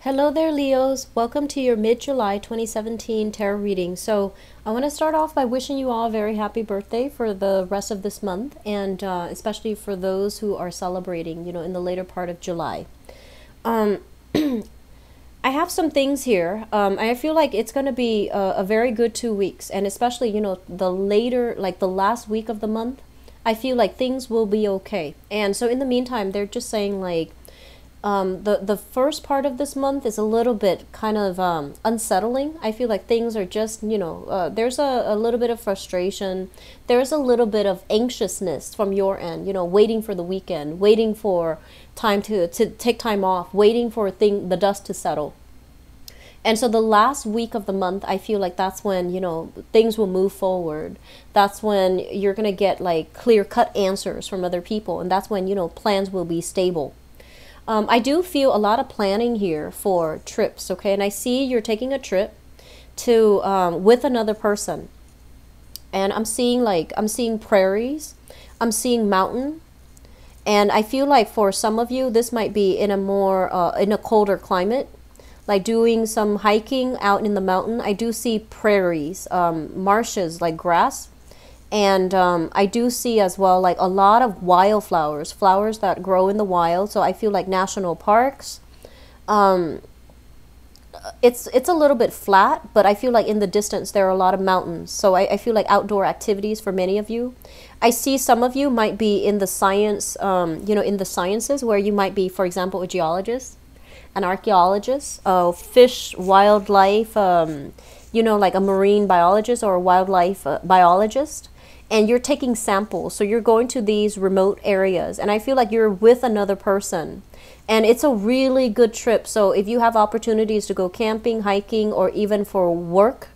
Hello there, Leos. Welcome to your mid-July 2017 tarot reading. So I want to start off by wishing you all a very happy birthday for the rest of this month, and especially for those who are celebrating, in the later part of July. Um, I have some things here. I feel like it's going to be a very good 2 weeks, and especially, the later, like the last week of the month, I feel like things will be okay. And so in the meantime, they're just saying like, the first part of this month is a little bit kind of unsettling. I feel like things are just, there's a little bit of frustration. There's a little bit of anxiousness from your end, waiting for the weekend, waiting for time to take time off, waiting for the dust to settle. And so the last week of the month, I feel like that's when, things will move forward. That's when you're going to get like clear-cut answers from other people. And that's when, plans will be stable. I do feel a lot of planning here for trips, okay? And I see you're taking a trip to with another person. And I'm seeing prairies, I'm seeing mountain, and I feel like for some of you this might be in a more in a colder climate, like doing some hiking out in the mountain. I do see prairies, marshes, like grass. And I do see as well like a lot of wildflowers, flowers that grow in the wild. So I feel like national parks. It's a little bit flat, but I feel like in the distance there are a lot of mountains. So I feel like outdoor activities for many of you. I see some of you might be in the science, in the sciences, where you might be, for example, a geologist, an archaeologist, fish, wildlife, like a marine biologist or a wildlife biologist. And you're taking samples. So you're going to these remote areas. And I feel like you're with another person. And it's a really good trip. So if you have opportunities to go camping, hiking, or even for work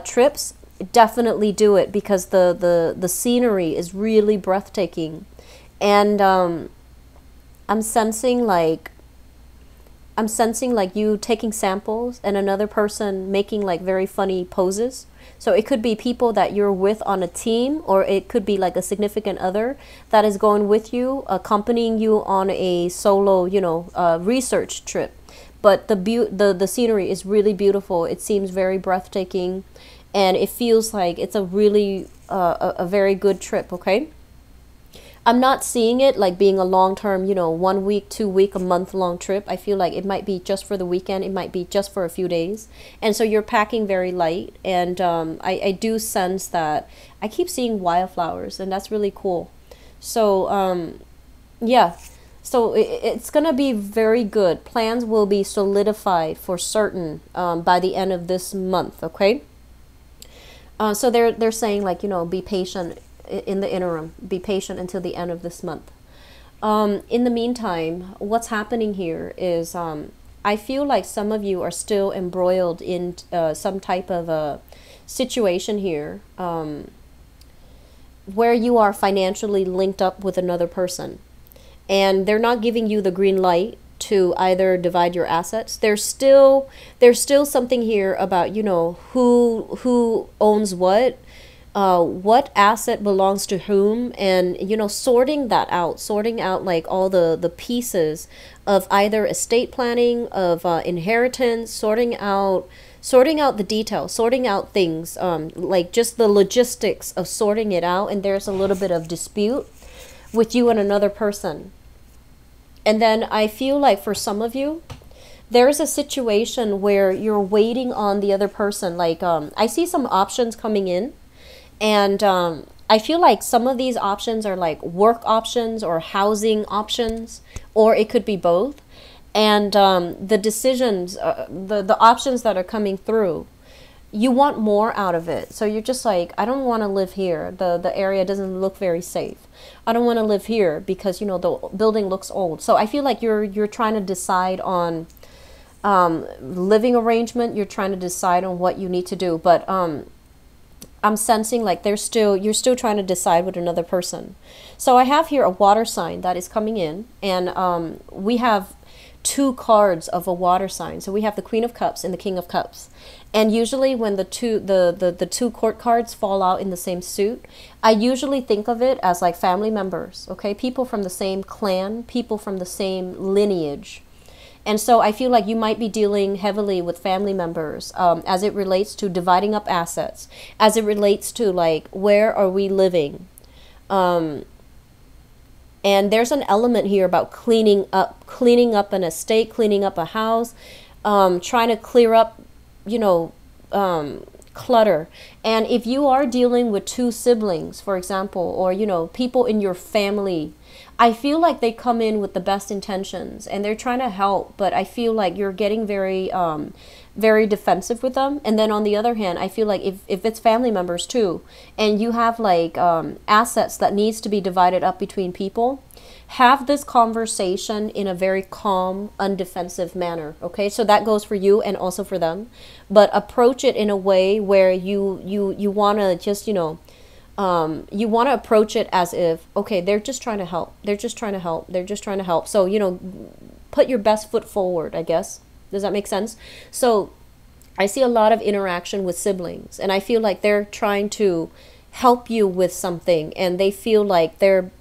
trips, definitely do it, because the scenery is really breathtaking. And I'm sensing like you taking samples and another person making like very funny poses. So it could be people that you're with on a team, or it could be like a significant other that is going with you, accompanying you on a solo, research trip. But the scenery is really beautiful. It seems very breathtaking, and it feels like it's a really a very good trip, okay? I'm not seeing it like being a long-term, 1 week, 2 week, a month-long trip. I feel like it might be just for the weekend. It might be just for a few days. And so you're packing very light. And I do sense that I keep seeing wildflowers, and that's really cool. So, yeah. So it's going to be very good. Plans will be solidified for certain by the end of this month, okay? So they're saying like, be patient in the interim. Be patient until the end of this month. In the meantime, what's happening here is I feel like some of you are still embroiled in some type of a situation here where you are financially linked up with another person, and they're not giving you the green light to either divide your assets. There's still something here about who owns what asset belongs to whom, and sorting out like all the pieces of either estate planning, of inheritance, sorting out the details, sorting out things, like just the logistics of sorting it out. And there's a little bit of dispute with you and another person. And then I feel like for some of you, there's a situation where you're waiting on the other person. Like I see some options coming in. And I feel like some of these options are like work options or housing options, or it could be both. And the decisions, the options that are coming through, you want more out of it. So you're just like, I don't want to live here. The area doesn't look very safe. I don't want to live here because, the building looks old. So I feel like you're trying to decide on living arrangement. You're trying to decide on what you need to do. But I'm sensing like you're still trying to decide with another person. So I have here a water sign that is coming in, and we have two cards of a water sign. So we have the Queen of Cups and the King of Cups. And usually when the two court cards fall out in the same suit, I usually think of it as like family members, okay? People from the same clan, people from the same lineage. And so I feel like you might be dealing heavily with family members, as it relates to dividing up assets, as it relates to like, where are we living? And there's an element here about cleaning up an estate, cleaning up a house, trying to clear up, you know, clutter. And if you are dealing with two siblings, for example, or, you know, people in your family, I feel like they come in with the best intentions and they're trying to help, but I feel like you're getting very, very defensive with them. And then on the other hand, I feel like if it's family members too, and you have like assets that needs to be divided up between people, have this conversation in a very calm, undefensive manner. Okay, so that goes for you and also for them, but approach it in a way where you want to just, you know, you want to approach it as if, okay, they're just trying to help. They're just trying to help. They're just trying to help. So, you know, put your best foot forward, I guess. Does that make sense? So I see a lot of interaction with siblings, and I feel like they're trying to help you with something, and they feel like they're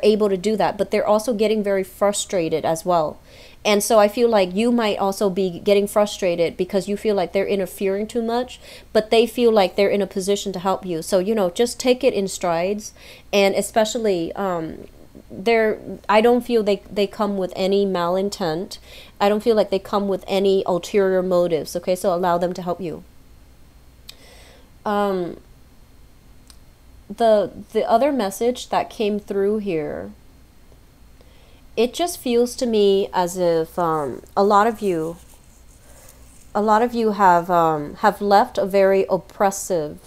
able to do that, but they're also getting very frustrated as well. And so I feel like you might also be getting frustrated because you feel like they're interfering too much, but they feel like they're in a position to help you. So, you know, just take it in strides. And especially, I don't feel they come with any malintent. I don't feel like they come with any ulterior motives. Okay, so allow them to help you. The other message that came through here, it just feels to me as if a lot of you have left a very oppressive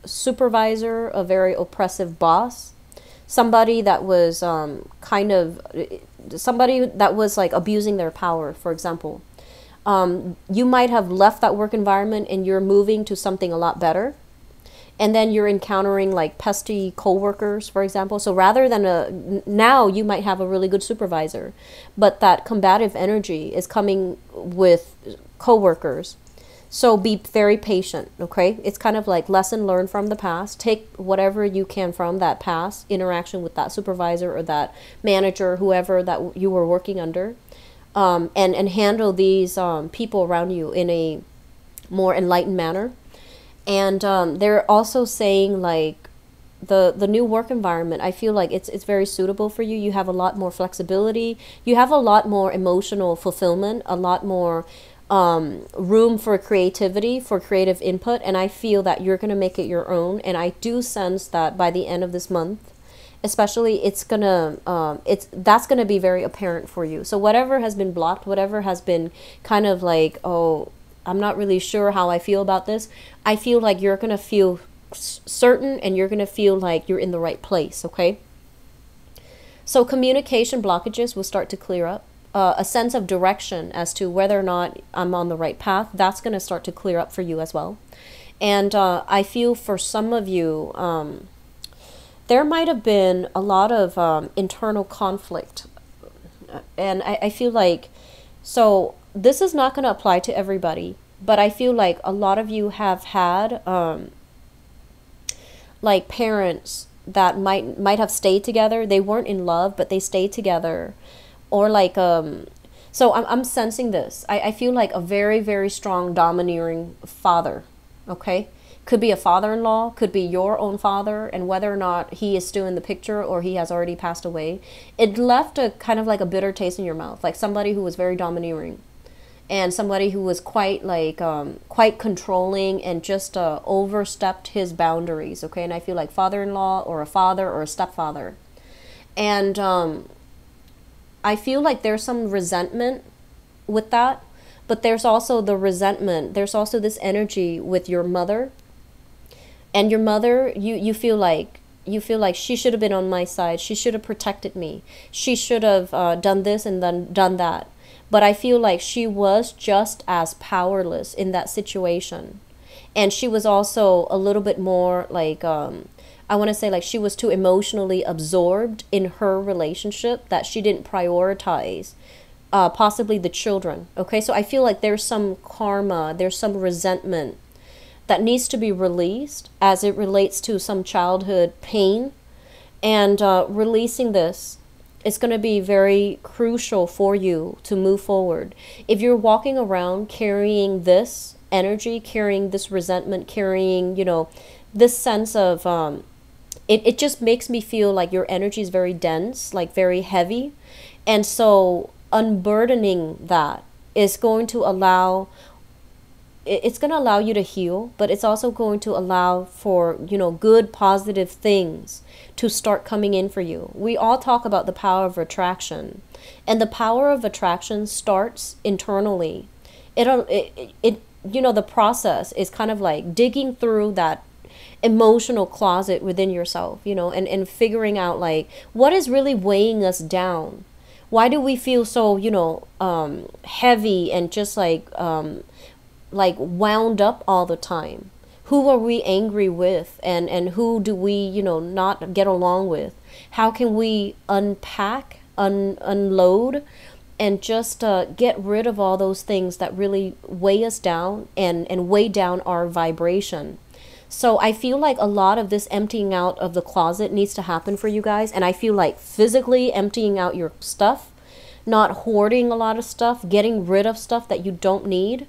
supervisor, a very oppressive boss, somebody that was somebody that was like abusing their power, for example. You might have left that work environment and you're moving to something a lot better. And then you're encountering like pesky coworkers, for example. So rather than now you might have a really good supervisor, but that combative energy is coming with coworkers. So be very patient, okay? It's kind of like lesson learned from the past. Take whatever you can from that past interaction with that supervisor or that manager, whoever that you were working under, and handle these people around you in a more enlightened manner. And they're also saying like the new work environment, I feel like it's very suitable for you. You have a lot more flexibility. You have a lot more emotional fulfillment, a lot more room for creativity, for creative input. And I feel that you're going to make it your own. And I do sense that by the end of this month, especially, that's going to be very apparent for you. So whatever has been blocked, whatever has been kind of like, oh, I'm not really sure how I feel about this, I feel like you're going to feel certain and you're going to feel like you're in the right place, okay? So communication blockages will start to clear up. A sense of direction as to whether or not I'm on the right path, that's going to start to clear up for you as well. And I feel for some of you, there might have been a lot of internal conflict. And I feel like, so this is not going to apply to everybody, but I feel like a lot of you have had like parents that might have stayed together. They weren't in love, but they stayed together. Or like so I'm sensing this. I feel like a very, very strong domineering father, okay? Could be a father-in-law, could be your own father, and whether or not he is still in the picture or he has already passed away, it left a kind of like a bitter taste in your mouth, like somebody who was very domineering. And somebody who was quite like quite controlling and just overstepped his boundaries, okay? And I feel like father-in-law or a father or a stepfather. And I feel like there's some resentment with that, but there's also the resentment. There's also this energy with your mother. And your mother, you feel like she should have been on my side. She should have protected me. She should have done this and then done that. But I feel like she was just as powerless in that situation. And she was also a little bit more like, I want to say like she was too emotionally absorbed in her relationship that she didn't prioritize possibly the children. Okay, so I feel like there's some karma, there's some resentment that needs to be released as it relates to some childhood pain. And releasing this It's going to be very crucial for you to move forward. If you're walking around carrying this energy, carrying this resentment, carrying, this sense of, it just makes me feel like your energy is very dense, like very heavy. And so unburdening that is going to allow, it's going to allow you to heal, but it's also going to allow for, good positive things to start coming in for you. We all talk about the power of attraction, and the power of attraction starts internally. The process is kind of like digging through that emotional closet within yourself, and figuring out like what is really weighing us down. Why do we feel so, heavy and just like wound up all the time? Who are we angry with, and who do we, not get along with? How can we unpack, unload, and just get rid of all those things that really weigh us down and weigh down our vibration? So I feel like a lot of this emptying out of the closet needs to happen for you guys. And I feel like physically emptying out your stuff, not hoarding a lot of stuff, getting rid of stuff that you don't need,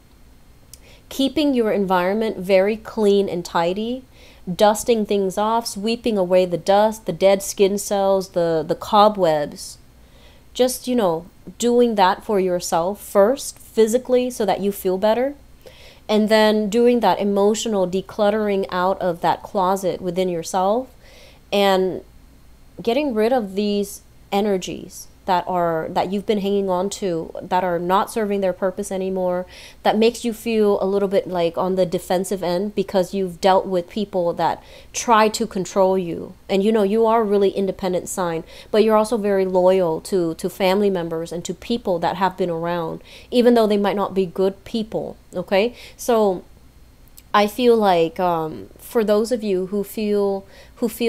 keeping your environment very clean and tidy, dusting things off, sweeping away the dust, the dead skin cells, the cobwebs. Just, doing that for yourself first, physically, so that you feel better. And then doing that emotional decluttering out of that closet within yourself, and getting rid of these energies that you've been hanging on to, that are not serving their purpose anymore, that makes you feel a little bit like on the defensive end because you've dealt with people that try to control you. And you are a really independent sign, but you're also very loyal to family members and to people that have been around, even though they might not be good people. Okay, so I feel like for those of you who feel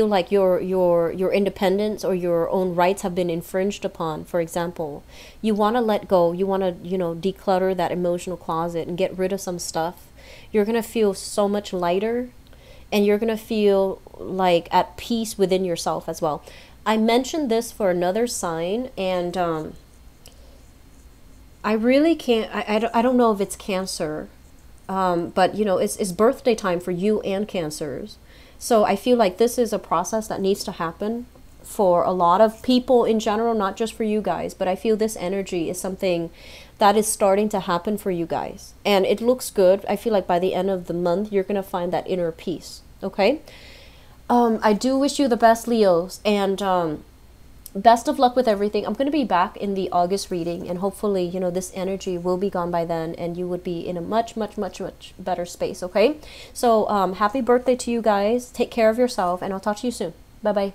like your independence or your own rights have been infringed upon, for example, you want to let go, you want to declutter that emotional closet and get rid of some stuff. You're gonna feel so much lighter, and you're gonna feel like at peace within yourself as well. I mentioned this for another sign, and I really can't. I don't know if it's Cancer. But it's birthday time for you and Cancers. So I feel like this is a process that needs to happen for a lot of people in general, not just for you guys, but I feel this energy is something that is starting to happen for you guys. And it looks good. I feel like by the end of the month, you're going to find that inner peace. Okay. I do wish you the best, Leos, and, best of luck with everything. I'm going to be back in the August reading, and hopefully, this energy will be gone by then, and you would be in a much, much, much, much better space, okay? So, happy birthday to you guys. Take care of yourself, and I'll talk to you soon. Bye-bye.